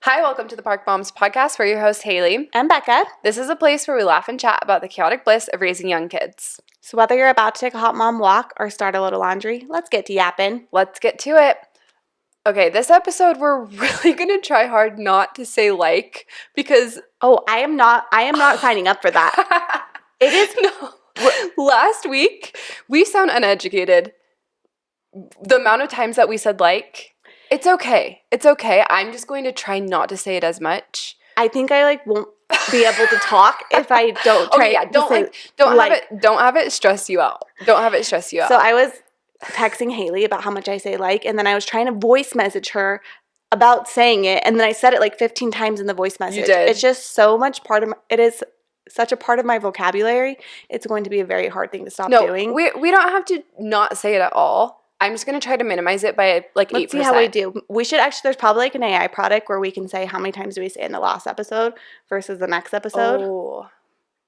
Hi, welcome to the Park Moms podcast. We're your hosts, Haley and Becca. This is a place where we laugh and chat about the chaotic bliss of raising young kids. So whether you're about to take a hot mom walk or start a load of laundry, let's get to yapping. Let's get to it. Okay, this episode we're really going to try hard not to say like because I am not signing up for that. It is no. Last week we sound uneducated. The amount of times that we said like, it's okay. It's okay. I'm just going to try not to say it as much. I think I won't be able to talk if I don't try. Don't have it stress you out. Don't have it stress you out. So I was texting Haley about how much I say like, and then I was trying to voice message her about saying it, and then I said it 15 times in the voice message. You did. It's just so much it is such a part of my vocabulary. It's going to be a very hard thing to stop doing. We don't have to not say it at all. I'm just going to try to minimize it by 8%. Let's see how we do. We should actually, there's probably an AI product where we can say how many times do we say in the last episode versus the next episode. Oh.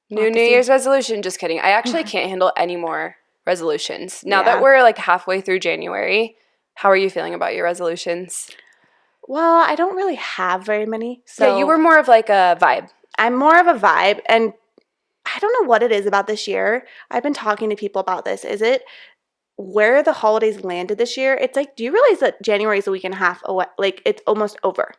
New Year's resolution. Just kidding. I actually can't handle any more resolutions. Now that we're halfway through January, how are you feeling about your resolutions? Well, I don't really have very many. So yeah, you were more of a vibe. I'm more of a vibe, and I don't know what it is about this year. I've been talking to people about this. Is it where the holidays landed this year? It's do you realize that January is a week and a half away? It's almost over.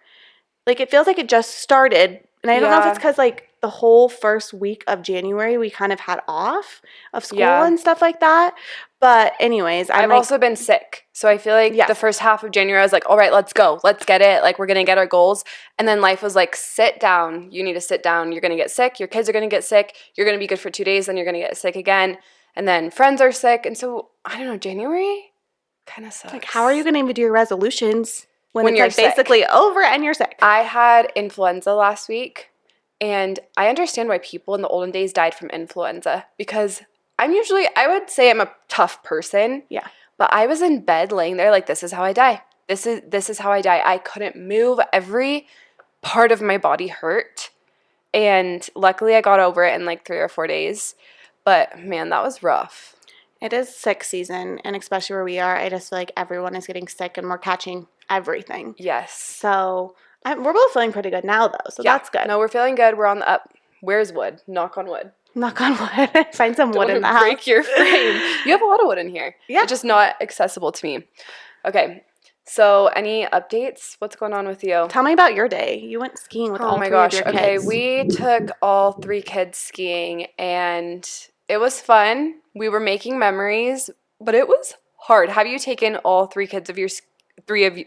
It feels like it just started. And I don't know if it's because the whole first week of January we kind of had off of school and stuff like that. But anyways, I've also been sick. So I feel the first half of January I was all right, let's go. Let's get it. We're going to get our goals. And then life was sit down. You need to sit down. You're going to get sick. Your kids are going to get sick. You're going to be good for 2 days. Then you're going to get sick again. And then friends are sick. And so, I don't know, January kind of sucks. How are you going to even do your resolutions when you're it's basically over and you're sick? I had influenza last week. And I understand why people in the olden days died from influenza. Because I would say I'm a tough person. Yeah. But I was in bed laying there this is how I die. This is how I die. I couldn't move. Every part of my body hurt. And luckily I got over it in 3 or 4 days. But, man, that was rough. It is sick season, and especially where we are, I just feel like everyone is getting sick, and we're catching everything. Yes. So, we're both feeling pretty good now, though, so that's good. No, we're feeling good. We're on the up. Where's wood? Knock on wood. Knock on wood. Find some wood in the house. Break your frame. You have a lot of wood in here. Yeah. It's just not accessible to me. Okay. So, any updates? What's going on with you? Tell me about your day. You went skiing with all three of your kids. Okay, we took all 3 kids skiing, and it was fun. We were making memories, but it was hard. Have you taken all 3 kids of your 3 of you?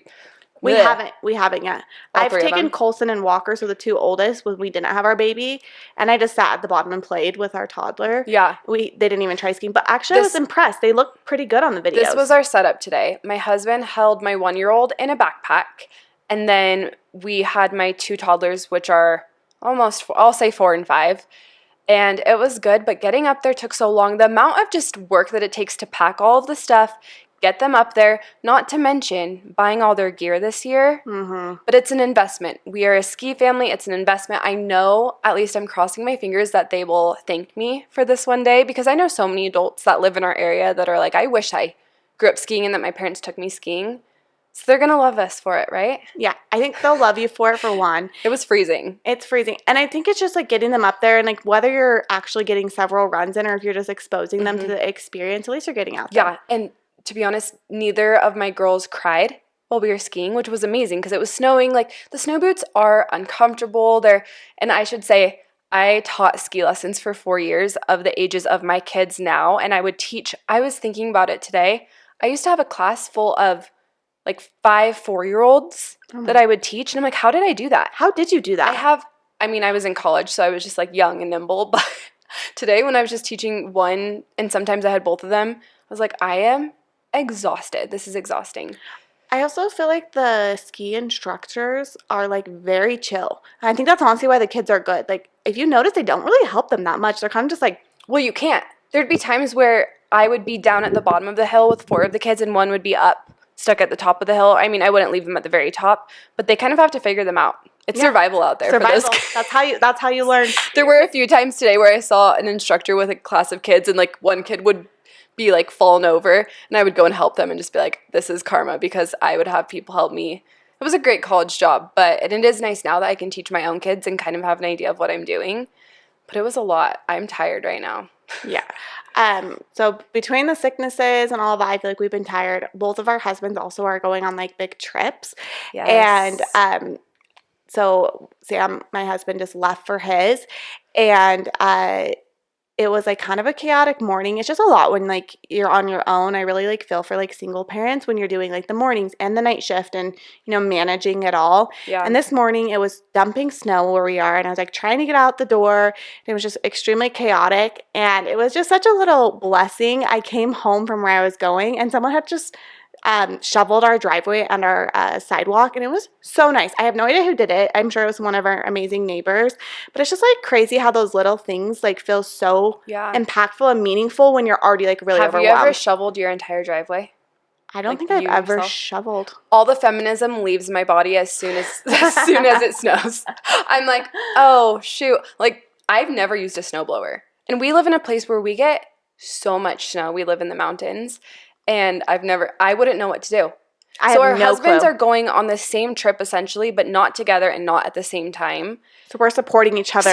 We haven't yet. I've taken Colson and Walker, so the 2 oldest when we didn't have our baby, and I just sat at the bottom and played with our toddler. Yeah. They didn't even try skiing, but actually I was impressed. They looked pretty good on the videos. This was our setup today. My husband held my 1-year-old in a backpack, and then we had my 2 toddlers, which are almost, I'll say 4 and 5. And it was good, but getting up there took so long. The amount of just work that it takes to pack all of the stuff, get them up there, not to mention buying all their gear this year. Mm-hmm. But it's an investment. We are a ski family. It's an investment. I know, at least I'm crossing my fingers, that they will thank me for this one day, because I know so many adults that live in our area that are I wish I grew up skiing and that my parents took me skiing. So they're going to love us for it, right? Yeah, I think they'll love you for it, for one. It was freezing. It's freezing. And I think it's just getting them up there, and whether you're actually getting several runs in or if you're just exposing them to the experience, at least you're getting out there. Yeah, and to be honest, neither of my girls cried while we were skiing, which was amazing because it was snowing. The snow boots are uncomfortable. And I should say, I taught ski lessons for 4 years of the ages of my kids now, and I was thinking about it today. I used to have a class full of 5 4-year-olds that I would teach. And I'm how did I do that? How did you do that? I was in college, so I was just young and nimble. But today when I was just teaching one, and sometimes I had both of them, I was I am exhausted. This is exhausting. I also feel the ski instructors are very chill. I think that's honestly why the kids are good. If you notice, they don't really help them that much. They're kind of just well, you can't. There'd be times where I would be down at the bottom of the hill with 4 of the kids, and one would be up, stuck at the top of the hill. I wouldn't leave them at the very top, but they kind of have to figure them out. It's survival out there. Survival. For those kids. That's how you learn. There were a few times today where I saw an instructor with a class of kids, and one kid would be fallen over, and I would go and help them and just be this is karma, because I would have people help me It was a great college job, and it is nice now that I can teach my own kids and kind of have an idea of what I'm doing. But it was a lot. I'm tired right now. Yeah. So between the sicknesses and all of that, I feel like we've been tired. Both of our husbands also are going on like big trips. Yes. And so Sam, my husband, just left for his, and it was like kind of a chaotic morning. It's just a lot when like you're on your own. I really like feel for like single parents when you're doing like the mornings and the night shift and, you know, managing it all. Yeah. And this morning it was dumping snow where we are, and I was like trying to get out the door, and it was just extremely chaotic, and it was just such a little blessing. I came home from where I was going, and someone had just shoveled our driveway and our sidewalk, and it was so nice. I have no idea who did it. I'm sure it was one of our amazing neighbors, but it's just like crazy how those little things like feel so impactful and meaningful when you're already like really overwhelmed. Have you ever shoveled your entire driveway? I don't think I've ever shoveled. All the feminism leaves my body as soon as it snows. I'm like, oh shoot. Like, I've never used a snowblower. And we live in a place where we get so much snow. We live in the mountains. And I wouldn't know what to do. So our husbands are going on the same trip essentially, but not together and not at the same time. So we're supporting each other.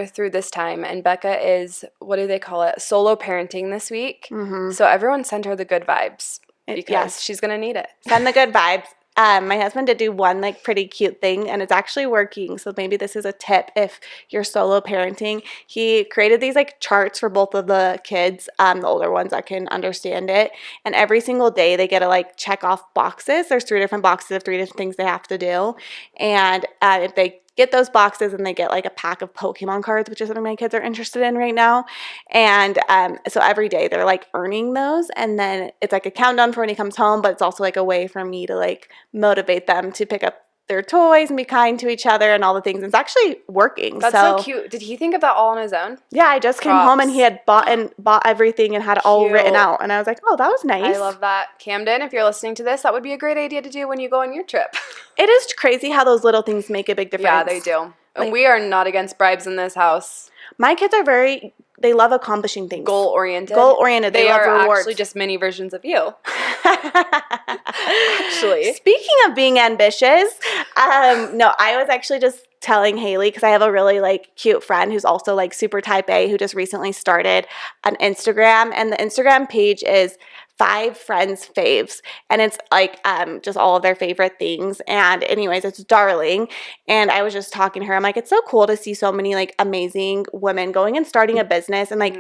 Through this time. And Becca is, what do they call it? Solo parenting this week. Mm-hmm. So everyone send her the good vibes because she's going to need it. Send the good vibes. My husband did do one like pretty cute thing, and it's actually working. So maybe this is a tip if you're solo parenting. He created these like charts for both of the kids, the older ones that can understand it. And every single day they get to like check off boxes. There's 3 different boxes of 3 different things they have to do. And if they get those boxes, and they get like a pack of Pokemon cards, which is something my kids are interested in right now. And so every day they're like earning those, and then it's like a countdown for when he comes home, but it's also like a way for me to like motivate them to pick up their toys and be kind to each other and all the things. It's actually working. That's so cute. Did he think of that all on his own? Yeah, I just came home and he had bought everything and had it all written out, and I was like, oh, that was nice. I love that. Camden, if you're listening to this, that would be a great idea to do when you go on your trip. It is crazy how those little things make a big difference. Yeah, they do. And we are not against bribes in this house. My kids are they love accomplishing things. Goal-oriented. They love rewards. They are actually just mini versions of you. Actually. Speaking of being ambitious, no, I was actually just telling Haley, because I have a really like cute friend who's also like super type A, who just recently started an Instagram, and the Instagram page is 5 friends faves, and it's like just all of their favorite things. And anyways, it's darling. And I was just talking to her, I'm like, it's so cool to see so many like amazing women going and starting a business and like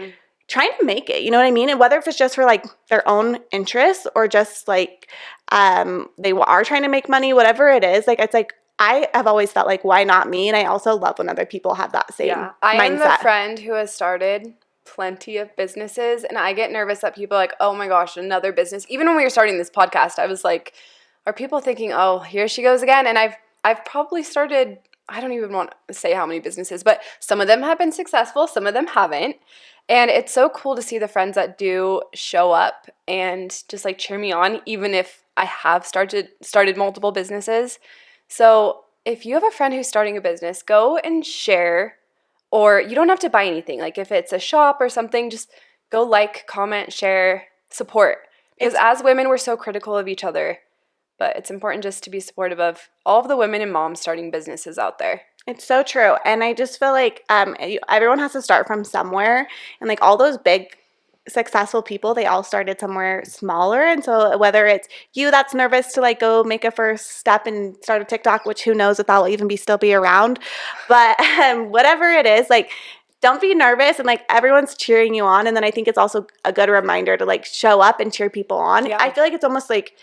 trying to make it, you know what I mean? And whether if it's just for like their own interests or just like they are trying to make money, whatever it is, like it's like I have always felt like, why not me? And I also love when other people have that same mindset. I am the friend who has started plenty of businesses, and I get nervous that people are like, oh my gosh, another business. Even when we were starting this podcast, I was like, are people thinking, oh, here she goes again? And I've probably started, I don't even want to say how many businesses, but some of them have been successful, some of them haven't. And it's so cool to see the friends that do show up and just like cheer me on, even if I have started multiple businesses. So if you have a friend who's starting a business, go and share, or you don't have to buy anything. Like if it's a shop or something, just go like, comment, share, support. Because as women, we're so critical of each other, but it's important just to be supportive of all of the women and moms starting businesses out there. It's so true. And I just feel like everyone has to start from somewhere, and like all those big successful people, they all started somewhere smaller. And so whether it's you that's nervous to like go make a first step and start a TikTok, which who knows if that will even still be around, but whatever it is, like don't be nervous, and like everyone's cheering you on. And then I think it's also a good reminder to like show up and cheer people on. I feel like it's almost like,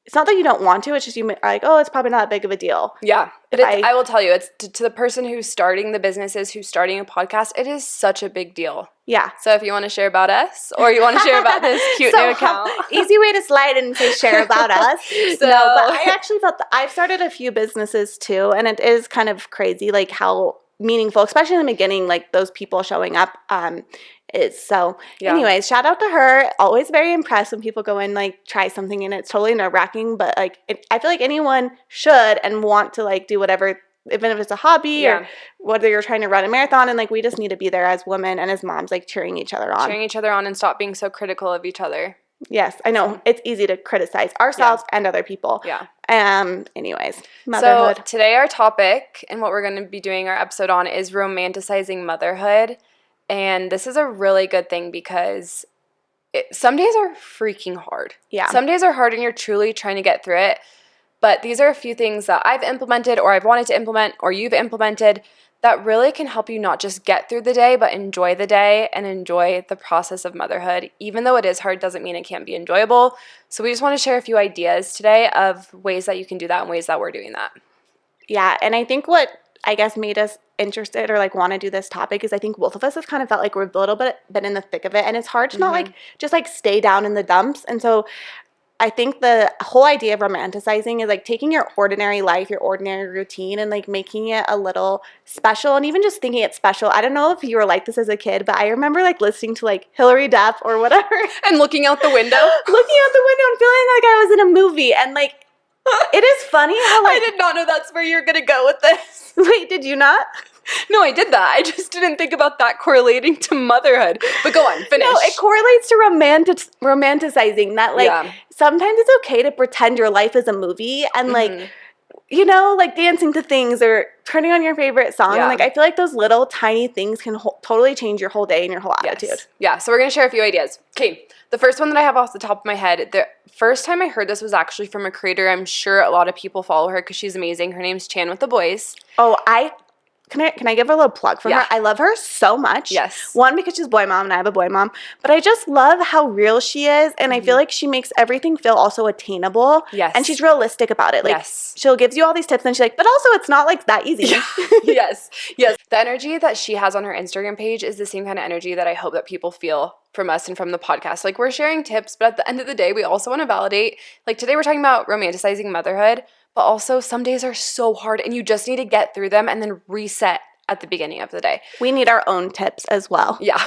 it's not that you don't want to, it's just you are like, oh, it's probably not that big of a deal. Yeah. But I will tell you, it's to the person who's starting the businesses, who's starting a podcast, it is such a big deal. Yeah. So if you want to share about us, or you want to share about this cute new account. Easy way to slide in and say share about us. No, but I actually felt that I've started a few businesses too, and it is kind of crazy like how meaningful, especially in the beginning, like those people showing up is. So anyways, shout out to her. Always very impressed when people go and like try something, and it's totally nerve-wracking, but like I feel like anyone should and want to like do whatever, even if it's a hobby or whether you're trying to run a marathon. And like we just need to be there as women and as moms, like cheering each other on and stop being so critical of each other. Yes, I know. It's easy to criticize ourselves and other people. Yeah. Anyways, So motherhood. today our topic and what we're going to be doing our episode on is romanticizing motherhood. And this is a really good thing because some days are freaking hard. Yeah. Some days are hard and you're truly trying to get through it. But these are a few things that I've implemented or I've wanted to implement or you've implemented that really can help you not just get through the day, but enjoy the day and enjoy the process of motherhood. Even though it is hard, doesn't mean it can't be enjoyable. So we just want to share a few ideas today of ways that you can do that and ways that we're doing that. Yeah, and I think what I guess made us interested or like want to do this topic is I think both of us have kind of felt like we've a little bit been in the thick of it, and it's hard to not like just like stay down in the dumps. And so I think the whole idea of romanticizing is like taking your ordinary life, your ordinary routine, and like making it a little special, and even just thinking it's special. I don't know if you were like this as a kid, but I remember like listening to like Hillary Duff or whatever And looking out the window. looking out the window and feeling like I was in a movie. And like it is funny how I like did not know that's where you're going to go with this. wait, did you not? No, I did that. I just didn't think about that correlating to motherhood. But go on, finish. No, it correlates to romanticizing that like sometimes it's okay to pretend your life is a movie and like you know, like dancing to things or turning on your favorite song. Yeah. And like I feel like those little tiny things can totally change your whole day and your whole attitude. Yes. Yeah, so we're going to share a few ideas. Okay, the first one that I have off the top of my head, the first time I heard this was actually from a creator. I'm sure a lot of people follow her because she's amazing. Her name's Chan with the Boys. Oh, Can I give her a little plug from her? I love her so much. Yes. One, because she's a boy mom and I have a boy mom. But I just love how real she is. And I feel like she makes everything feel also attainable. Yes. And she's realistic about it. Like, she'll give you all these tips and she's like, but also it's not like that easy. Yes. The energy that she has on her Instagram page is the same kind of energy that I hope that people feel from us and from the podcast. Like, we're sharing tips, but at the end of the day, we also want to validate. Like, today we're talking about romanticizing motherhood, but also some days are so hard and you just need to get through them and then reset at the beginning of the day. We need our own tips as well. Yeah,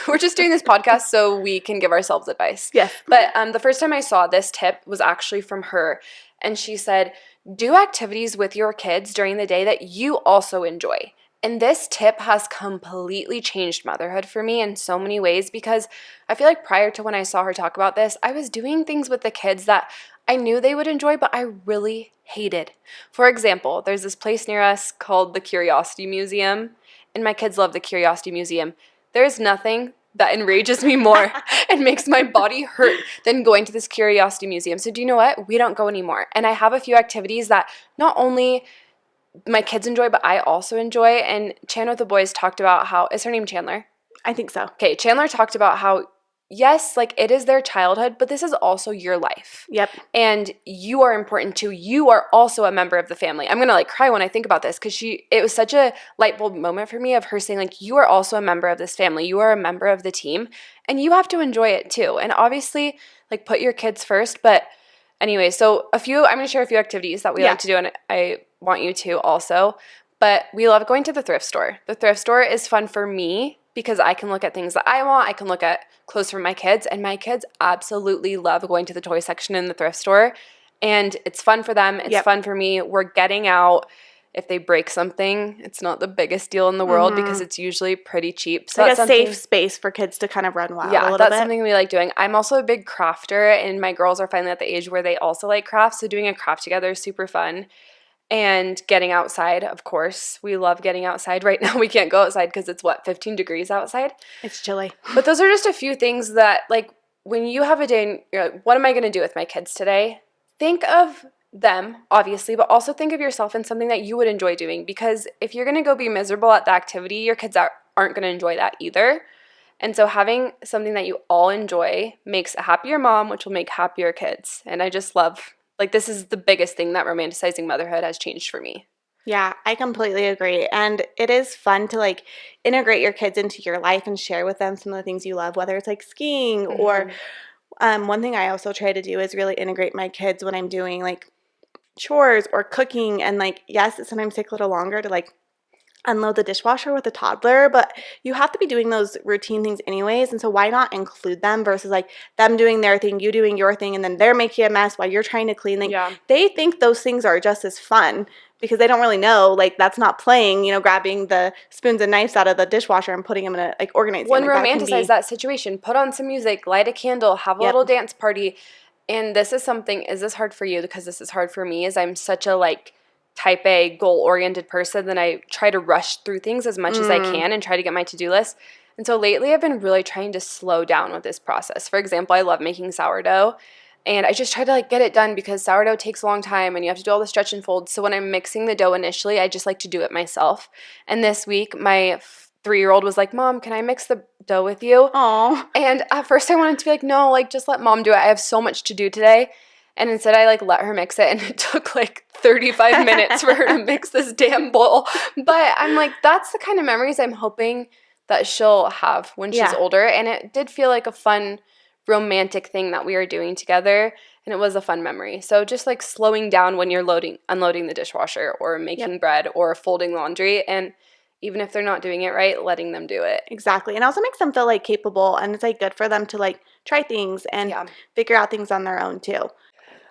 we're just doing this podcast so we can give ourselves advice. Yes. But the first time I saw this tip was actually from her, and she said, do activities with your kids during the day that you also enjoy. And this tip has completely changed motherhood for me in so many ways because I feel like prior to when I saw her talk about this, I was doing things with the kids that I knew they would enjoy, but I really hated. For example, there's this place near us called the Curiosity Museum, and my kids love the Curiosity Museum. There's nothing that enrages me more and makes my body hurt than going to this Curiosity Museum. So do you know what? We don't go anymore. And I have a few activities that not only my kids enjoy, but I also enjoy. And Chan with the Boys talked about how, is her name Chandler? I think so. Okay, Chandler talked about how, yes, like it is their childhood, but this is also your life. Yep. And you are important too. You are also a member of the family. I'm going to like cry when I think about this because it was such a light bulb moment for me of her saying like, you are also a member of this family. You are a member of the team and you have to enjoy it too. And obviously like put your kids first. But anyway, so I'm going to share a few activities that we like to do and I want you to also. But we love going to the thrift store. The thrift store is fun for me because I can look at things that I want. I can look at clothes for my kids, and my kids absolutely love going to the toy section in the thrift store. And it's fun for them. It's fun for me. We're getting out. If they break something, it's not the biggest deal in the world because it's usually pretty cheap. So like that's a safe space for kids to kind of run wild a little bit. Yeah, that's something we like doing. I'm also a big crafter, and my girls are finally at the age where they also like crafts. So doing a craft together is super fun. And getting outside, of course. We love getting outside. Right now we can't go outside because it's 15 degrees outside? It's chilly. But those are just a few things that, like, when you have a day and you're like, what am I going to do with my kids today? Think of them, obviously, but also think of yourself in something that you would enjoy doing. Because if you're going to go be miserable at the activity, your kids aren't going to enjoy that either. And so having something that you all enjoy makes a happier mom, which will make happier kids. And I just love, like, this is the biggest thing that romanticizing motherhood has changed for me. Yeah, I completely agree. And it is fun to like integrate your kids into your life and share with them some of the things you love, whether it's like skiing or one thing I also try to do is really integrate my kids when I'm doing like chores or cooking. And like, yes, it sometimes takes a little longer to like unload the dishwasher with a toddler, but you have to be doing those routine things anyways. And so why not include them versus like them doing their thing, you doing your thing, and then they're making a mess while you're trying to clean. Like, they think those things are just as fun because they don't really know, like, that's not playing, you know, grabbing the spoons and knives out of the dishwasher and putting them in a, like, organizing. When like, romanticize that situation, put on some music, light a candle, have a little dance party. And this is something, is this hard for you? Because this is hard for me, is I'm such a like type A goal-oriented person that I try to rush through things as much as I can and try to get my to-do list. And so lately I've been really trying to slow down with this process. For example, I love making sourdough. And I just try to like get it done because sourdough takes a long time and you have to do all the stretch and fold. So when I'm mixing the dough initially, I just like to do it myself. And this week, my 3-year-old was like, Mom, can I mix the dough with you? Oh. And at first I wanted to be like, no, like just let Mom do it. I have so much to do today. And instead I like let her mix it, and it took like 35 minutes for her to mix this damn bowl. But I'm like, that's the kind of memories I'm hoping that she'll have when she's older. And it did feel like a fun romantic thing that we were doing together, and it was a fun memory. So just like slowing down when you're unloading the dishwasher or making bread or folding laundry, and even if they're not doing it right, letting them do it. Exactly. And it also makes them feel like capable, and it's like good for them to like try things and figure out things on their own too.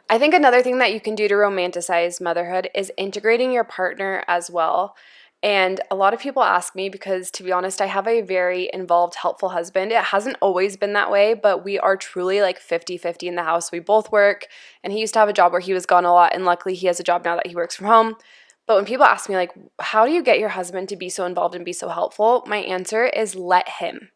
I think another thing that you can do to romanticize motherhood is integrating your partner as well. And a lot of people ask me because, to be honest, I have a very involved, helpful husband. It hasn't always been that way, but we are truly like 50-50 in the house. We both work, and he used to have a job where he was gone a lot, and luckily he has a job now that he works from home. But when people ask me, like, how do you get your husband to be so involved and be so helpful? My answer is let him.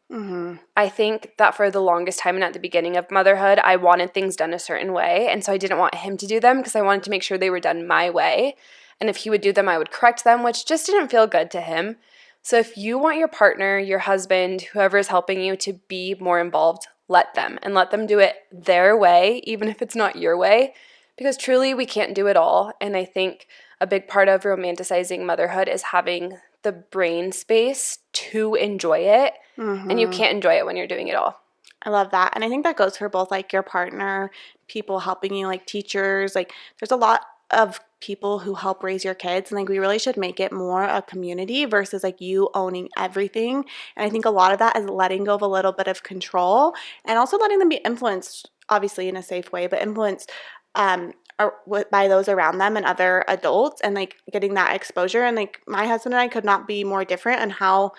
I think that for the longest time and at the beginning of motherhood, I wanted things done a certain way. And so I didn't want him to do them because I wanted to make sure they were done my way. And if he would do them, I would correct them, which just didn't feel good to him. So if you want your partner, your husband, whoever is helping you to be more involved, let them. And let them do it their way, even if it's not your way. Because truly, we can't do it all. And I think a big part of romanticizing motherhood is having the brain space to enjoy it. And you can't enjoy it when you're doing it all. I love that. And I think that goes for both like your partner, people helping you, like teachers. Like there's a lot of people who help raise your kids, and like we really should make it more a community versus like you owning everything. And I think a lot of that is letting go of a little bit of control and also letting them be influenced, obviously in a safe way, but influenced by those around them and other adults, and like getting that exposure. And like my husband and I could not be more different in how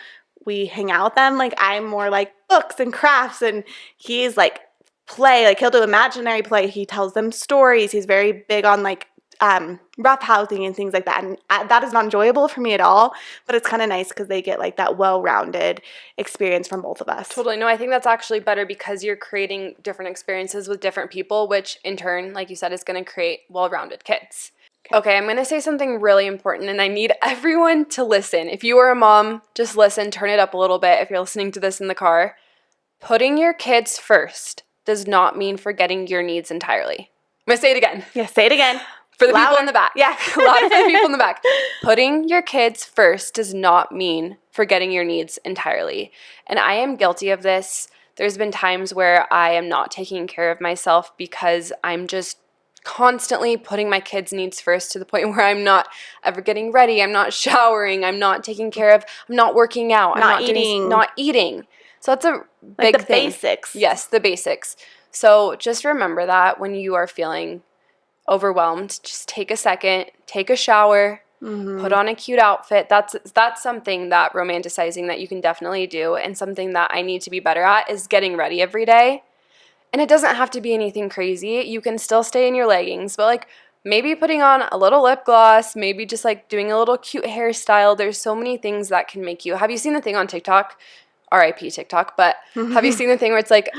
we hang out with them. Like I'm more like books and crafts, and he's like play. Like he'll do imaginary play. He tells them stories. He's very big on like roughhousing and things like that. And that is not enjoyable for me at all, but it's kind of nice because they get like that well-rounded experience from both of us. Totally. No, I think that's actually better because you're creating different experiences with different people, which in turn, like you said, is going to create well-rounded kids. Okay, I'm going to say something really important, and I need everyone to listen. If you are a mom, just listen, turn it up a little bit if you're listening to this in the car. Putting your kids first does not mean forgetting your needs entirely. I'm going to say it again. Yeah, say it again. For the people in the back. Yeah. Louder for the people in the back. Putting your kids first does not mean forgetting your needs entirely. And I am guilty of this. There's been times where I am not taking care of myself because I'm just constantly putting my kids' needs first to the point where I'm not ever getting ready. I'm not showering. I'm not taking care of, I'm not working out. Not eating. Not eating. So that's a big the thing. Basics. Yes, the basics. So just remember that when you are feeling overwhelmed, just take a second, take a shower, put on a cute outfit. That's something that romanticizing that you can definitely do, and something that I need to be better at is getting ready every day. And it doesn't have to be anything crazy. You can still stay in your leggings, but like maybe putting on a little lip gloss, maybe just like doing a little cute hairstyle. There's so many things that can make you. Have you seen the thing on TikTok? R.I.P. TikTok, but have you seen the thing where it's like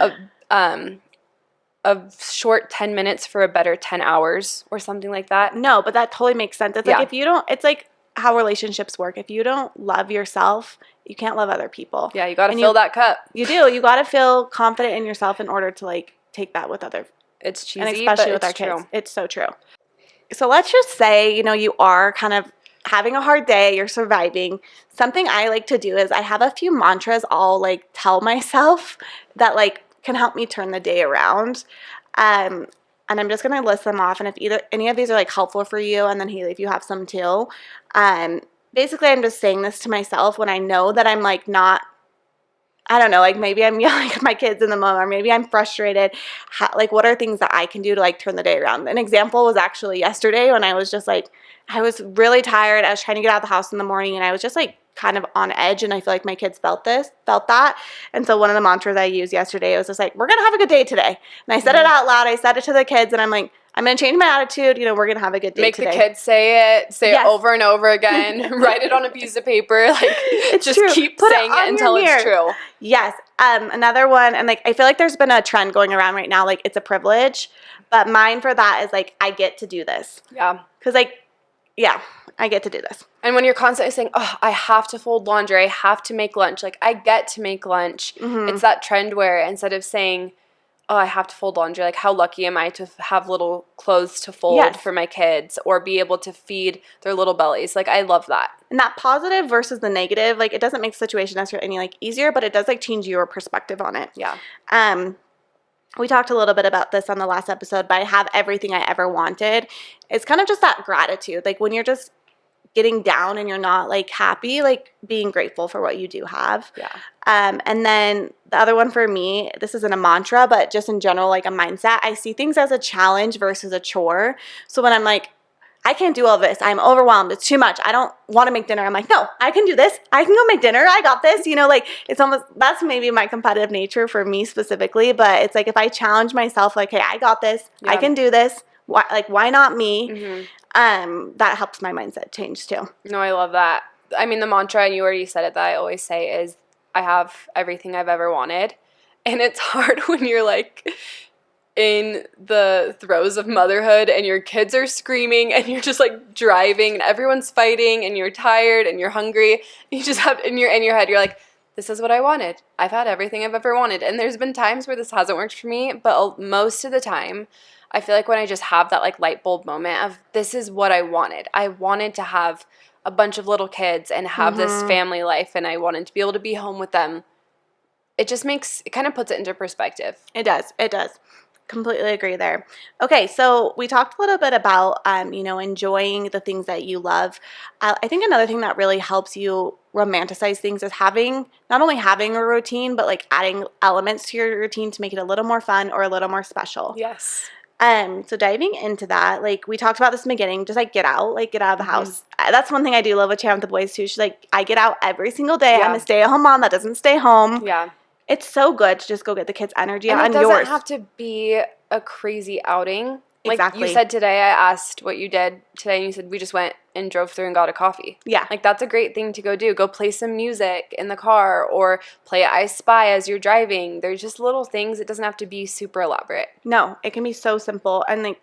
a short 10 minutes for a better 10 hours or something like that? No, but that totally makes sense. It's like if you don't, it's like how relationships work. If you don't love yourself, you can't love other people. Yeah, you got to fill that cup. You do. You got to feel confident in yourself in order to like take that with other. It's cheesy, and especially but with our it's kids. true. It's so true. So let's just say, you are kind of having a hard day, you're surviving. Something I like to do is I have a few mantras I'll like tell myself that like can help me turn the day around. And I'm just going to list them off. And if any of these are like helpful for you, and then Haley, if you have some too, basically I'm just saying this to myself when I know that I'm like not I don't know, like maybe I'm yelling at my kids in the moment, or maybe I'm frustrated. Like, what are things that I can do to like turn the day around? An example was actually yesterday when I was just like, I was really tired. I was trying to get out of the house in the morning, and I was just like kind of on edge, and I feel like my kids felt that. And so one of the mantras I used yesterday was just like, we're gonna have a good day today. And I said it out loud. I said it to the kids, and I'm like, I'm going to change my attitude. We're going to have a good day Make today. the kids say it Yes. over and over again, write it on a piece of paper, like it's just true. keep Put saying it until it's true. Yes. Another one, and like I feel like there's been a trend going around right now, like it's a privilege, but mine for that is like, I get to do this. Yeah. Because like, yeah, I get to do this. And when you're constantly saying, oh, I have to fold laundry, I have to make lunch, like I get to make lunch, it's that trend where instead of saying, oh, I have to fold laundry, like how lucky am I to have little clothes to fold for my kids or be able to feed their little bellies. Like I love that. And that positive versus the negative, like it doesn't make the situation necessarily any like easier, but it does like change your perspective on it. Yeah. We talked a little bit about this on the last episode, but I have everything I ever wanted. It's kind of just that gratitude. Like when you're just getting down and you're not like happy, like being grateful for what you do have. Yeah. And then the other one for me, this isn't a mantra, but just in general, like a mindset, I see things as a challenge versus a chore. So when I'm like, I can't do all this, I'm overwhelmed, it's too much, I don't want to make dinner, I'm like, no, I can do this, I can go make dinner, I got this, like it's almost, that's maybe my competitive nature for me specifically, but it's like if I challenge myself, like, hey, I got this, I can do this, why not me? That helps my mindset change too. No, I love that. I mean, the mantra, and you already said it, that I always say is, I have everything I've ever wanted. And it's hard when you're like in the throes of motherhood and your kids are screaming and you're just like driving and everyone's fighting and you're tired and you're hungry. You just have in your head, you're like, this is what I wanted. I've had everything I've ever wanted. And there's been times where this hasn't worked for me, but most of the time, I feel like when I just have that like light bulb moment of this is what I wanted to have a bunch of little kids and have this family life, and I wanted to be able to be home with them. It kind of puts it into perspective. It does. Completely agree there. Okay, so we talked a little bit about, enjoying the things that you love. I think another thing that really helps you romanticize things is not only having a routine, but like adding elements to your routine to make it a little more fun or a little more special. Yes. So diving into that, like we talked about this in the beginning, just like get out of the house. That's one thing I do love with chatting with the boys too. She's like, I get out every single day. I'm a stay-at-home mom that doesn't stay home. Yeah. It's so good to just go get the kids' energy and on yours. It doesn't have to be a crazy outing. Like exactly. You said today, I asked what you did today, and you said we just went and drove through and got a coffee. Yeah. Like that's a great thing to go do. Go play some music in the car or play I Spy as you're driving. There's just little things. It doesn't have to be super elaborate. No, it can be so simple. And like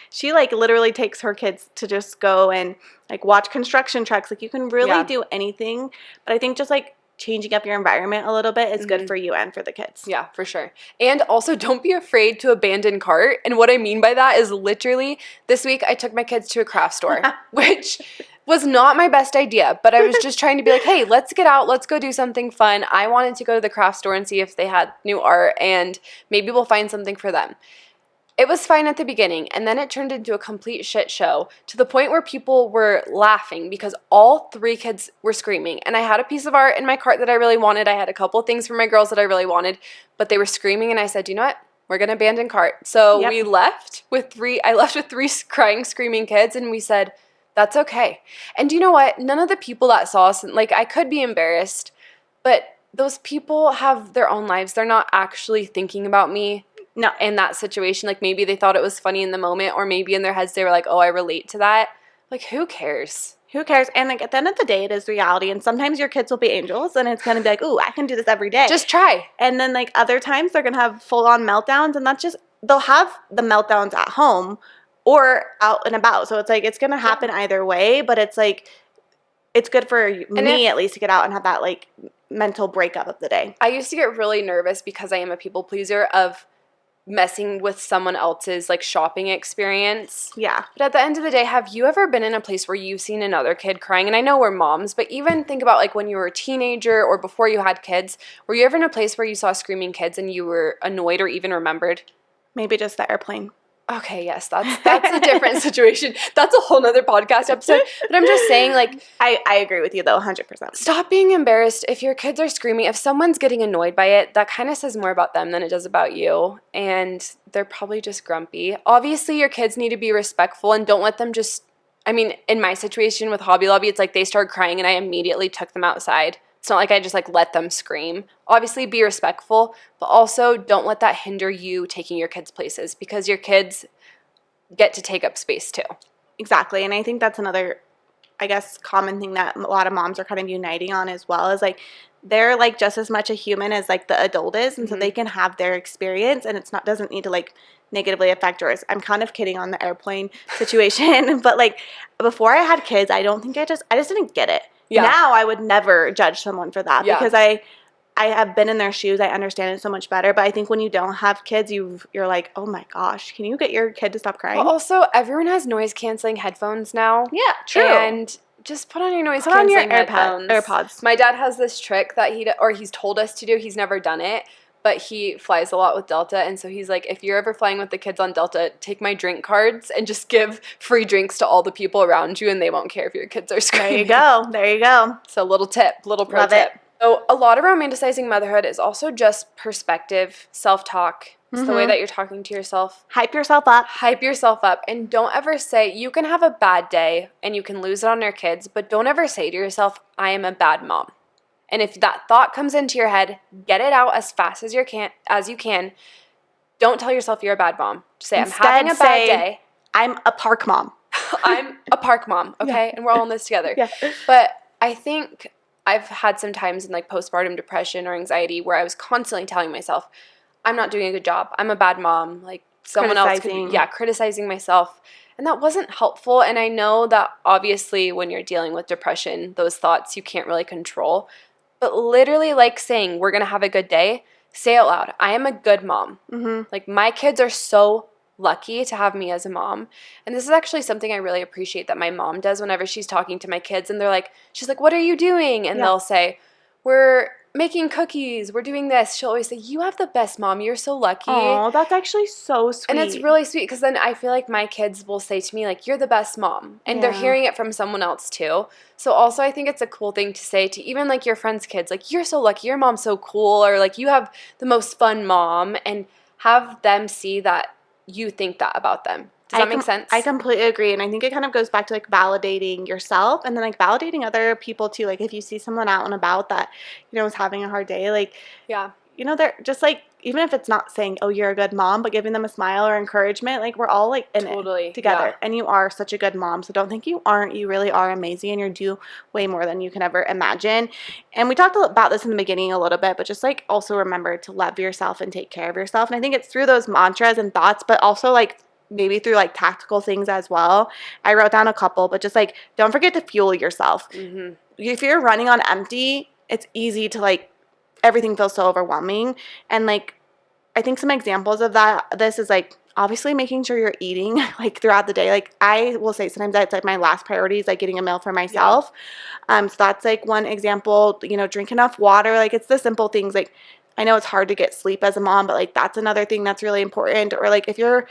she like literally takes her kids to just go and like watch construction trucks. Like you can really do anything. But I think just like changing up your environment a little bit is good for you and for the kids. Yeah, for sure. And also don't be afraid to abandon cart. And what I mean by that is literally this week I took my kids to a craft store, which was not my best idea, but I was just trying to be like, hey, let's get out. Let's go do something fun. I wanted to go to the craft store and see if they had new art and maybe we'll find something for them. It was fine at the beginning, and then it turned into a complete shit show to the point where people were laughing because all three kids were screaming. And I had a piece of art in my cart that I really wanted. I had a couple of things for my girls that I really wanted, but they were screaming, and I said, you know what? We're going to abandon cart. So we left with three crying, screaming kids, and we said, that's okay. And do you know what? None of the people that saw us, like I could be embarrassed, but those people have their own lives. They're not actually thinking about me. No, in that situation, like maybe they thought it was funny in the moment, or maybe in their heads they were like, oh, I relate to that. Like, who cares? Who cares? And like at the end of the day, it is reality. And sometimes your kids will be angels and it's going to be like, ooh, I can do this every day. Just try. And then like other times they're going to have full on meltdowns, and that's just, they'll have the meltdowns at home or out and about. So it's like, it's going to happen either way, but it's like, it's good for me at least to get out and have that like mental breakup of the day. I used to get really nervous because I am a people pleaser of messing with someone else's like shopping experience. Yeah. But at the end of the day, have you ever been in a place where you've seen another kid crying? And I know we're moms, but even think about like when you were a teenager or before you had kids, were you ever in a place where you saw screaming kids and you were annoyed or even remembered? Maybe just the airplane. Okay, yes, that's a different situation. That's a whole nother podcast episode. But I'm just saying, like, I agree with you though, 100%. stop being embarrassed if your kids are screaming. If someone's getting annoyed by it, that kind of says more about them than it does about you. And they're probably just grumpy. Obviously, your kids need to be respectful and don't let them just, I mean, in my situation with Hobby Lobby, it's like they started crying and I immediately took them outside. It's not like I just like let them scream. Obviously, be respectful, but also don't let that hinder you taking your kids places because your kids get to take up space too. Exactly. And I think that's another, I guess, common thing that a lot of moms are kind of uniting on as well is like they're like just as much a human as like the adult is. And so they can have their experience and it's not, doesn't need to like negatively affect yours. I'm kind of kidding on the airplane situation, but like before I had kids, I don't think I just didn't get it. Yeah. Now I would never judge someone for that because I have been in their shoes. I understand it so much better. But I think when you don't have kids, you're like, oh my gosh, can you get your kid to stop crying? Well, also, everyone has noise-canceling headphones now. Yeah, true. And just put on your noise-canceling headphones. AirPods. My dad has this trick that he's told us to do. He's never done it, but he flies a lot with Delta. And so he's like, if you're ever flying with the kids on Delta, take my drink cards and just give free drinks to all the people around you, and they won't care if your kids are screaming. There you go. So little pro Love tip. It. So a lot of romanticizing motherhood is also just perspective, self-talk. It's the way that you're talking to yourself. Hype yourself up. Hype yourself up. And don't ever say, you can have a bad day and you can lose it on your kids, but don't ever say to yourself, I am a bad mom. And if that thought comes into your head, get it out as fast as you can. Don't tell yourself you're a bad mom. Just say, Instead, I'm having a bad day. I'm a park mom. I'm a park mom, okay? Yeah. And we're all in this together. Yeah. But I think I've had some times in like postpartum depression or anxiety where I was constantly telling myself, I'm not doing a good job. I'm a bad mom. Like someone else could be, criticizing myself. And that wasn't helpful. And I know that obviously when you're dealing with depression, those thoughts you can't really control. But literally like saying, we're going to have a good day, say out loud, I am a good mom. Mm-hmm. Like my kids are so lucky to have me as a mom. And this is actually something I really appreciate that my mom does whenever she's talking to my kids and she's like, what are you doing? And they'll say, we're making cookies, we're doing this. She'll always say, you have the best mom, you're so lucky. Oh, that's actually so sweet. And it's really sweet because then I feel like my kids will say to me like, you're the best mom. And they're hearing it from someone else too. So also I think it's a cool thing to say to even like your friends' kids, like you're so lucky, your mom's so cool, or like you have the most fun mom, and have them see that you think that about them. Does that make sense? I completely agree. And I think it kind of goes back to like validating yourself and then like validating other people too. Like if you see someone out and about that, is having a hard day, like, they're just like, even if it's not saying, oh, you're a good mom, but giving them a smile or encouragement, like we're all like in it together. Yeah. And you are such a good mom. So don't think you aren't. You really are amazing and you do way more than you can ever imagine. And we talked about this in the beginning a little bit, but just like also remember to love yourself and take care of yourself. And I think it's through those mantras and thoughts, but also like maybe through like tactical things as well. I wrote down a couple, but just like don't forget to fuel yourself. Mm-hmm. If you're running on empty, it's easy to like everything feels so overwhelming. And like I think some examples of this is like obviously making sure you're eating like throughout the day. Like I will say sometimes that's like my last priority is like getting a meal for myself. So that's like one example. Drink enough water. Like it's the simple things. Like I know it's hard to get sleep as a mom, but like that's another thing that's really important. Or like if you're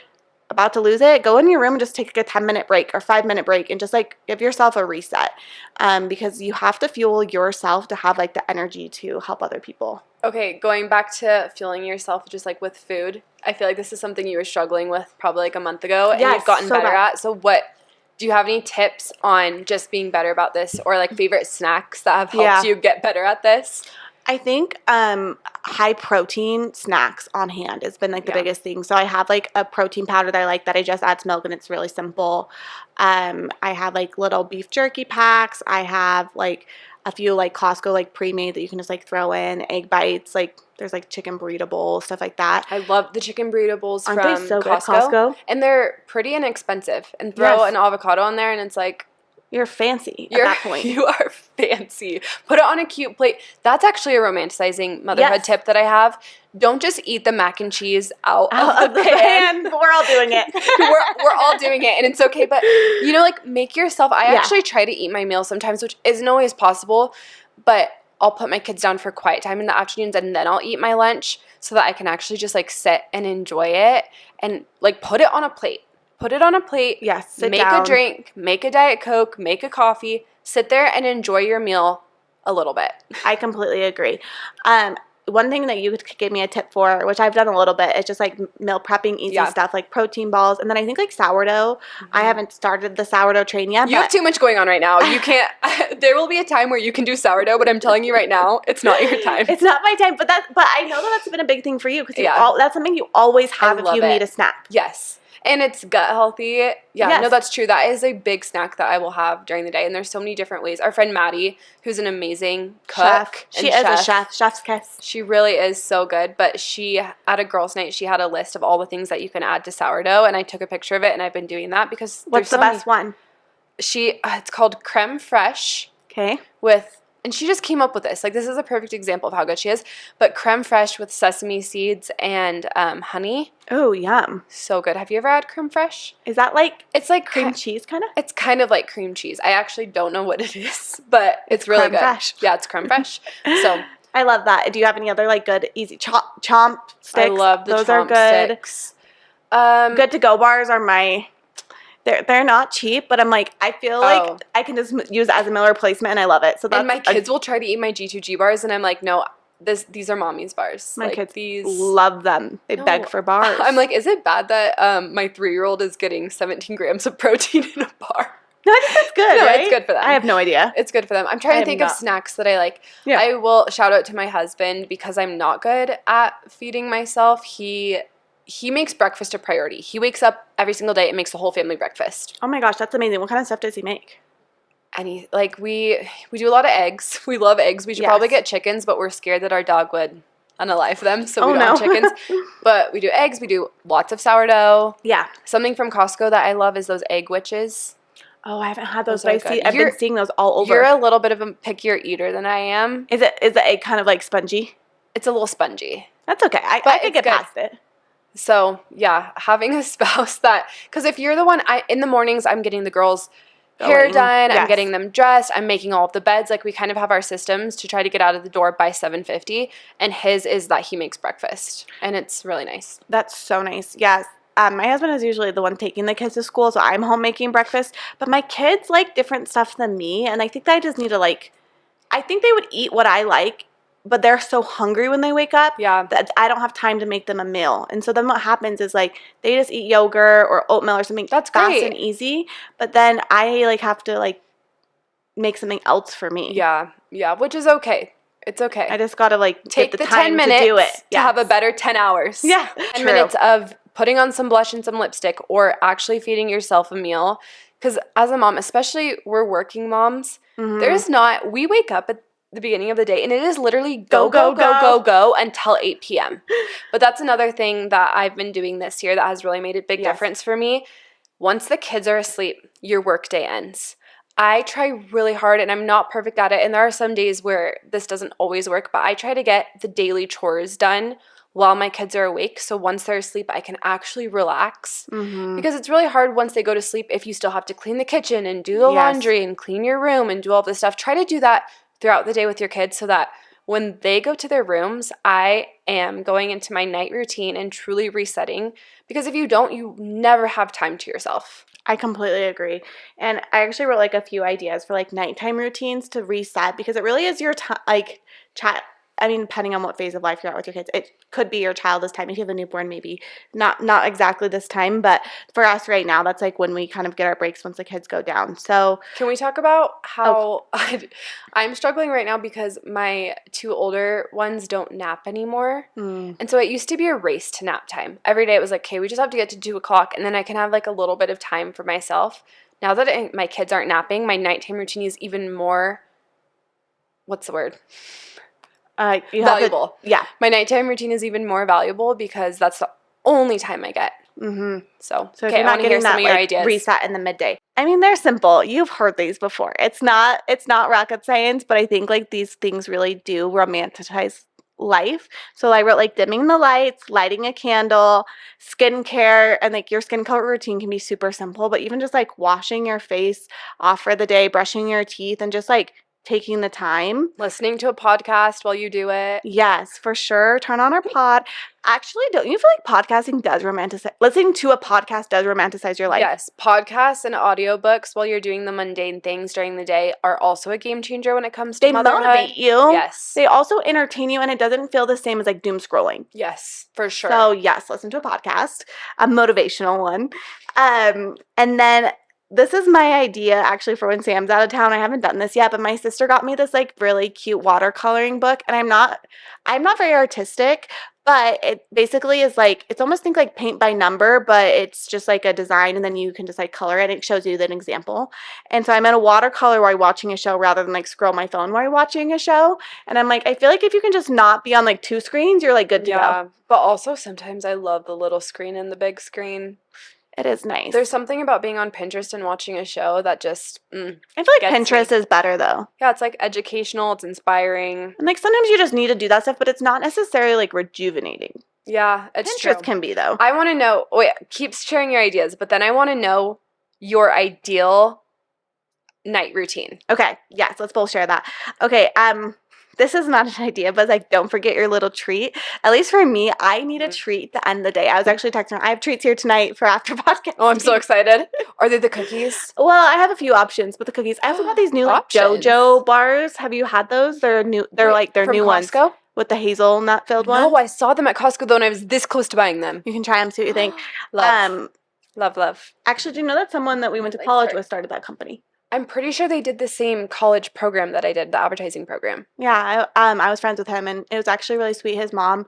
about to lose it, go in your room and just take like a 10-minute break or 5-minute break and just like give yourself a reset, because you have to fuel yourself to have like the energy to help other people. Okay, going back to fueling yourself just like with food, I feel like this is something you were struggling with probably like a month ago and you've gotten better at. So do you have any tips on just being better about this, or like favorite snacks that have helped you get better at this? I think high protein snacks on hand has been like the biggest thing. So I have like a protein powder that I like that I just add to milk and it's really simple. I have like little beef jerky packs. I have like a few like Costco like pre-made that you can just like throw in, egg bites, like there's like chicken burrito bowls, stuff like that. I love the chicken burrito bowls from they so Costco. Good? And they're pretty inexpensive. And throw an avocado on there and it's like, you're fancy at that point. You are fancy. Put it on a cute plate. That's actually a romanticizing motherhood tip that I have. Don't just eat the mac and cheese out of the pan. We're all doing it. we're all doing it, and it's okay. But, like, make yourself – I actually try to eat my meals sometimes, which isn't always possible. But I'll put my kids down for quiet time in the afternoons, and then I'll eat my lunch so that I can actually just like sit and enjoy it and like put it on a plate. Put it on a plate. Yes, sit make down. a drink, make a Diet Coke, make a coffee, sit there and enjoy your meal a little bit. I completely agree. One thing that you could give me a tip for, which I've done a little bit, is just like meal prepping, easy stuff like protein balls. And then I think like sourdough. I haven't started the sourdough train yet. You have too much going on right now. You can't, there will be a time where you can do sourdough, but I'm telling you right now, it's not your time. It's not my time, but I know that's been a big thing for you because that's something you always have if you need a snack. Yes. And it's gut healthy. Yeah, yes. No, that's true. That is a big snack that I will have during the day. And there's so many different ways. Our friend Maddie, who's an amazing cook. She is a chef. Chef's kiss. She really is so good. But she, at a girls' night, she had a list of all the things that you can add to sourdough. And I took a picture of it, and I've been doing that because what's the best one? It's called creme fraiche. Okay. And she just came up with this. Like, this is a perfect example of how good she is. But creme fraiche with sesame seeds and honey. Oh, yum. So good. Have you ever had creme fraiche? Is that like... It's like cream cheese, kind of? It's kind of like cream cheese. I actually don't know what it is, but it's really good. Fraiche. Yeah, it's creme fraiche. So I love that. Do you have any other, like, good, easy chomp sticks? I love the Those chomp are good. Sticks. Good to go bars are my... They're not cheap, but I'm like, I feel like I can just use it as a meal replacement, and I love it. So that's and my kids will try to eat my G2G bars, and I'm like, no, these are mommy's bars. My like, kids love them. They beg for bars. I'm like, is it bad that my 3-year-old is getting 17 grams of protein in a bar? No, I think that's good, right? It's good for them. I have no idea. It's good for them. I'm trying to think of snacks that I like. Yeah. I will shout out to my husband because I'm not good at feeding myself. He makes breakfast a priority. He wakes up every single day and makes the whole family breakfast. Oh my gosh, that's amazing. What kind of stuff does he make? And we do a lot of eggs. We love eggs. We should probably get chickens, but we're scared that our dog would unalive them, so we don't have chickens. But we do eggs. We do lots of sourdough. Yeah. Something from Costco that I love is those egg witches. Oh, I haven't had those, but I've been seeing those all over. You're a little bit of a pickier eater than I am. Is the egg kind of like spongy? It's a little spongy. That's okay. I could get past it. So, yeah, having a spouse that, because if you're the one, in the mornings, I'm getting the girls' hair done, I'm getting them dressed, I'm making all of the beds, like we kind of have our systems to try to get out of the door by 7:50, and his is that he makes breakfast, and it's really nice. That's so nice. Yes. My husband is usually the one taking the kids to school, so I'm home making breakfast, but my kids like different stuff than me, and I think that I just need to I think they would eat what I like, but they're so hungry when they wake up that I don't have time to make them a meal. And so then what happens is they just eat yogurt or oatmeal or something fast and easy. But then I have to make something else for me. Yeah. Yeah. Which is okay. It's okay. I just got to take get the time 10 minutes to do it. to have a better 10 hours. Yeah. 10 minutes of putting on some blush and some lipstick or actually feeding yourself a meal. Because as a mom, especially we're working moms, we wake up at the beginning of the day and it is literally go until 8 p.m. But that's another thing that I've been doing this year that has really made a big difference for me. Once the kids are asleep, your work day ends. I try really hard and I'm not perfect at it, and there are some days where this doesn't always work, but I try to get the daily chores done while my kids are awake, so once they're asleep I can actually relax. Because it's really hard once they go to sleep if you still have to clean the kitchen and do the laundry and clean your room and do all this stuff. Try to do that throughout the day with your kids so that when they go to their rooms, I am going into my night routine and truly resetting, because if you don't, you never have time to yourself. I completely agree. And I actually wrote a few ideas for nighttime routines to reset, because it really is your time, depending on what phase of life you're at with your kids. It could be your childless time. If you have a newborn, maybe not exactly this time, but for us right now, that's when we kind of get our breaks once the kids go down. So can we talk about how I'm struggling right now because my 2 older ones don't nap anymore. And so it used to be a race to nap time. Every day it was okay, we just have to get to 2 o'clock and then I can have a little bit of time for myself. Now that my kids aren't napping, my nighttime routine is even more, what's the word? Valuable. My nighttime routine is even more valuable because that's the only time I get. So if you're not getting that reset in the midday. They're simple. You've heard these before. It's not rocket science, but I think these things really do romanticize life. So I wrote dimming the lights, lighting a candle, skincare, and your skincare routine can be super simple, but even just washing your face off for the day, brushing your teeth, and just taking the time. Listening to a podcast while you do it. Yes, for sure. Turn on our pod. Actually, don't you feel like podcasting does romanticize? Listening to a podcast does romanticize your life? Yes, podcasts and audiobooks while you're doing the mundane things during the day are also a game changer when it comes to They motherhood. motivate you. Yes. They also entertain you, and it doesn't feel the same as like doom scrolling. Yes, for sure. So yes, listen to a podcast, a motivational one. And then this is my idea actually for when Sam's out of town. I haven't done this yet, but my sister got me this like really cute watercoloring book, and I'm not very artistic, but it basically is like, it's almost think like paint by number, but it's just like a design, and then you can just like color it, and it shows you an example. And so I'm in a watercolor while watching a show rather than like scroll my phone while watching a show. And I'm like, I feel like if you can just not be on like two screens, you're like good to go. But also sometimes I love the little screen and the big screen. It is nice. There's something about being on Pinterest and watching a show that just I feel like Pinterest is better though. Yeah, it's like educational, it's inspiring. And like sometimes you just need to do that stuff, but it's not necessarily like rejuvenating. Yeah, it's true. Pinterest can be though. I want to know, keep sharing your ideas, but then I want to know your ideal night routine. Okay, yes, let's both share that. Okay, this is not an idea, but like, don't forget your little treat. At least for me, I need a treat to end the day. I was actually texting her, I have treats here tonight for after podcast. Oh, I'm so excited. Are they the cookies? Well, I have a few options with the cookies. I also got these new like JoJo bars. Have you had those? They're new. They're new ones with the hazelnut filled ones. No, I saw them at Costco though, and I was this close to buying them. You can try them, see what you think. Love. Actually, do you know that someone that we went to college with started that company? I'm pretty sure they did the same college program that I did, the advertising program. Yeah, I was friends with him, and it was actually really sweet. His mom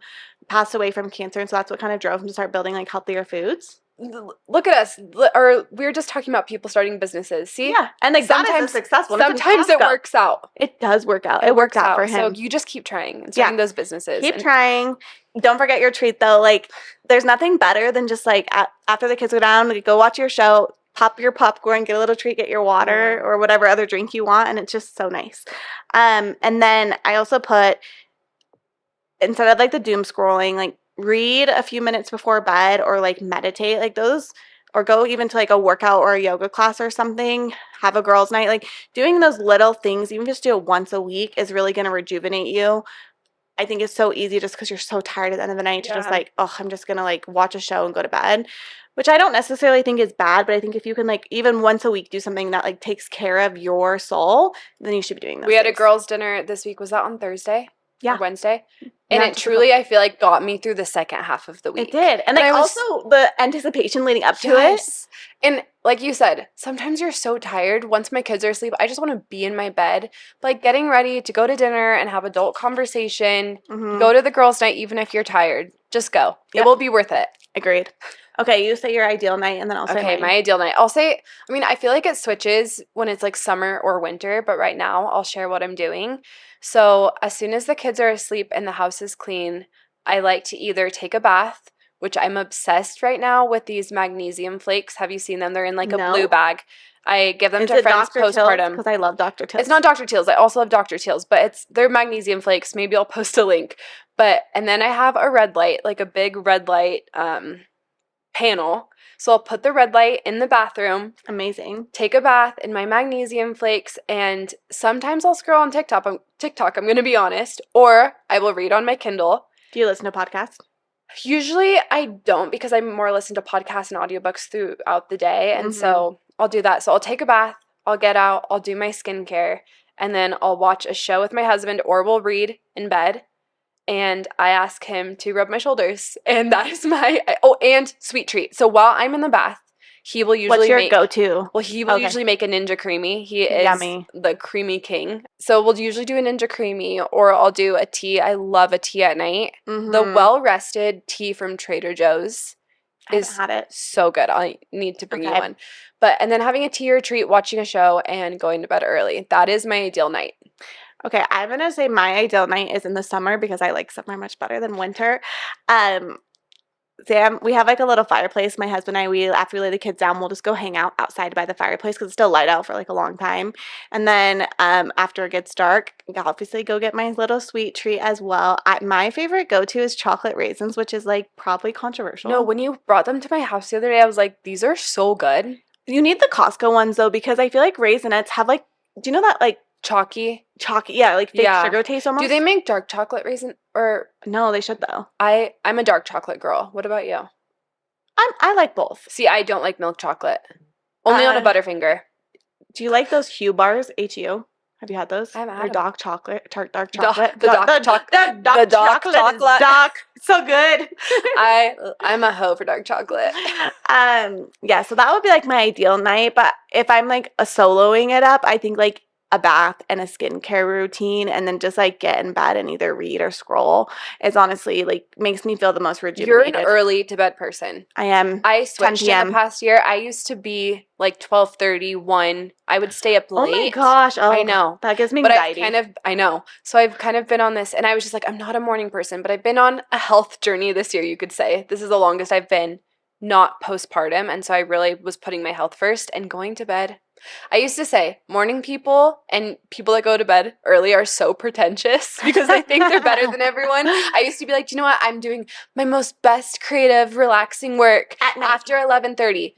passed away from cancer, and so that's what kind of drove him to start building like healthier foods. Look at us. Or we were just talking about people starting businesses. See? Yeah, and like sometimes successful. Sometimes it works out. It does work out. It works out for him. So you just keep trying and starting those businesses. Keep trying. Don't forget your treat though. Like, there's nothing better than just like after the kids go down, like, go watch your show. Pop your popcorn, get a little treat, get your water or whatever other drink you want, and it's just so nice. And then I also put, instead of like the doom scrolling, like read a few minutes before bed or like meditate, like those, or go even to like a workout or a yoga class or something, have a girls' night. Like doing those little things, even just do it once a week, is really going to rejuvenate you. I think it's so easy just because you're so tired at the end of the night to just like, oh, I'm just going to like watch a show and go to bed. Which I don't necessarily think is bad, but I think if you can like even once a week do something that like takes care of your soul, then you should be doing that. We had a girls' dinner this week. Was that on Thursday? Yeah. Or Wednesday? And it truly, I feel like, got me through the second half of the week. It did. And like also the anticipation leading up to it. And like you said, sometimes you're so tired. Once my kids are asleep, I just want to be in my bed. But like getting ready to go to dinner and have adult conversation, go to the girls' night even if you're tired. Just go. It will be worth it. Agreed. Okay, you say your ideal night, and then I'll say mine. My ideal night. I'll say, I mean, I feel like it switches when it's like summer or winter, but right now I'll share what I'm doing. So as soon as the kids are asleep and the house is clean, I like to either take a bath, which I'm obsessed right now with these magnesium flakes. Have you seen them? They're in like a blue bag. I give them to friends postpartum. Because I love Dr. Teal's. It's not Dr. Teal's. I also love Dr. Teal's, but they're magnesium flakes. Maybe I'll post a link. And then I have a red light, like a big red light panel. So I'll put the red light in the bathroom. Amazing. Take a bath in my magnesium flakes, and sometimes I'll scroll on TikTok. I'm going to be honest, or I will read on my Kindle. Do you listen to podcasts? Usually I don't, because I more listen to podcasts and audiobooks throughout the day, and so I'll do that. So I'll take a bath, I'll get out, I'll do my skincare, and then I'll watch a show with my husband, or we'll read in bed. And I ask him to rub my shoulders. And that is and sweet treat. So while I'm in the bath, he will usually What's your go-to? Well, he will usually make a Ninja Creamy. He is the creamy king. So we'll usually do a Ninja Creamy, or I'll do a tea. I love a tea at night. The well-rested tea from Trader Joe's is so good. I need to bring you one. And then having a tea or treat, watching a show, and going to bed early. That is my ideal night. Okay, I'm going to say my ideal night is in the summer because I like summer much better than winter. Sam, we have like a little fireplace. My husband and I, after we lay the kids down, we'll just go hang out outside by the fireplace because it's still light out for like a long time. And then after it gets dark, I'll obviously go get my little sweet treat as well. My favorite go-to is chocolate raisins, which is like probably controversial. No, when you brought them to my house the other day, I was like, these are so good. You need the Costco ones though, because I feel like Raisinets have like, do you know that like Chalky. Chalky, yeah, like fake Yeah. sugar taste almost. Do they make dark chocolate raisin or No, they should though. I'm a dark chocolate girl. What about you? I like both. See, I don't like milk chocolate. Only on a Butterfinger. Do you like those Hue bars? HU? Have you had those? I haven't had Or them. dark chocolate. Dark chocolate. The dark chocolate. The dark chocolate. chocolate is dark. So good. I'm a hoe for dark chocolate. Yeah, so that would be like my ideal night. But if I'm like soloing it up, I think like a bath and a skincare routine and then just like get in bed and either read or scroll is honestly like makes me feel the most rejuvenated. You're an early to bed person. I am. I switched 10 in the past year. I used to be like 12:30, 1. I would stay up late. Oh my gosh. Oh, I know. That gives me But anxiety. I know. So I've kind of been on this, and I was just like, I'm not a morning person, but I've been on a health journey this year, you could say. This is the longest I've been not postpartum, and so I really was putting my health first and going to bed. I used to say morning people and people that go to bed early are so pretentious because they think they're better than everyone. I used to be like, do you know what? I'm doing my most best creative, relaxing work after 11:30.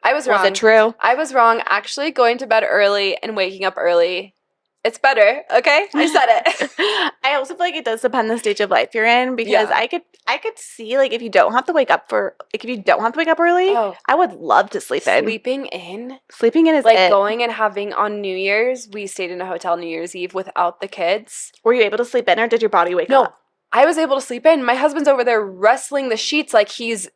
I was wrong. Was it true? I was wrong. Actually, going to bed early and waking up early, it's better. Okay, I said it. I also feel like it does depend the stage of life you're in because I could see like if you don't have to wake up early, I would love to sleep in. Sleeping in Is like it. going and having on New Year's. We stayed in a hotel New Year's Eve without the kids. Were you able to sleep in or did your body wake up? No. I was able to sleep in. My husband's over there wrestling the sheets like he's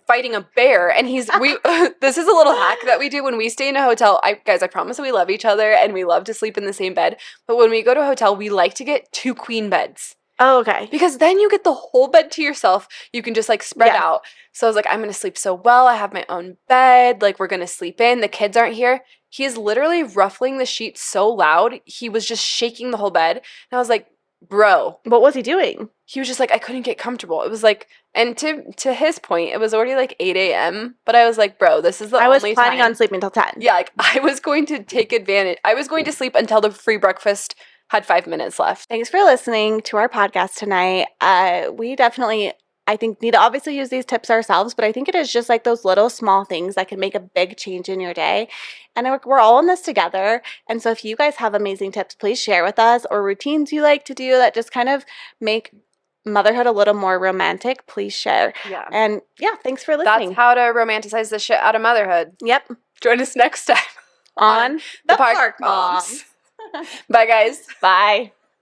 fighting a bear, and this is a little hack that we do when we stay in a hotel. Guys, I promise we love each other and we love to sleep in the same bed. But when we go to a hotel, we like to get 2 queen beds. Oh, okay. Because then you get the whole bed to yourself. You can just like spread out. So I was like, I'm gonna sleep so well. I have my own bed. Like we're gonna sleep in. The kids aren't here. He is literally ruffling the sheets so loud. He was just shaking the whole bed, and I was like, bro. What was he doing? He was just like, I couldn't get comfortable. It was like, and to his point, it was already like 8 a.m. But I was like, bro, this is the only time. I was planning on sleeping until 10. Yeah, like I was going to take advantage. I was going to sleep until the free breakfast had 5 minutes left. Thanks for listening to our podcast tonight. We definitely, I think, need to obviously use these tips ourselves, but I think it is just like those little small things that can make a big change in your day. And we're all in this together. And so if you guys have amazing tips, please share with us, or routines you like to do that just kind of make motherhood a little more romantic, please share. Yeah. And yeah, thanks for listening. That's how to romanticize the shit out of motherhood. Yep. Join us next time on the Park Moms. Bye, guys. Bye.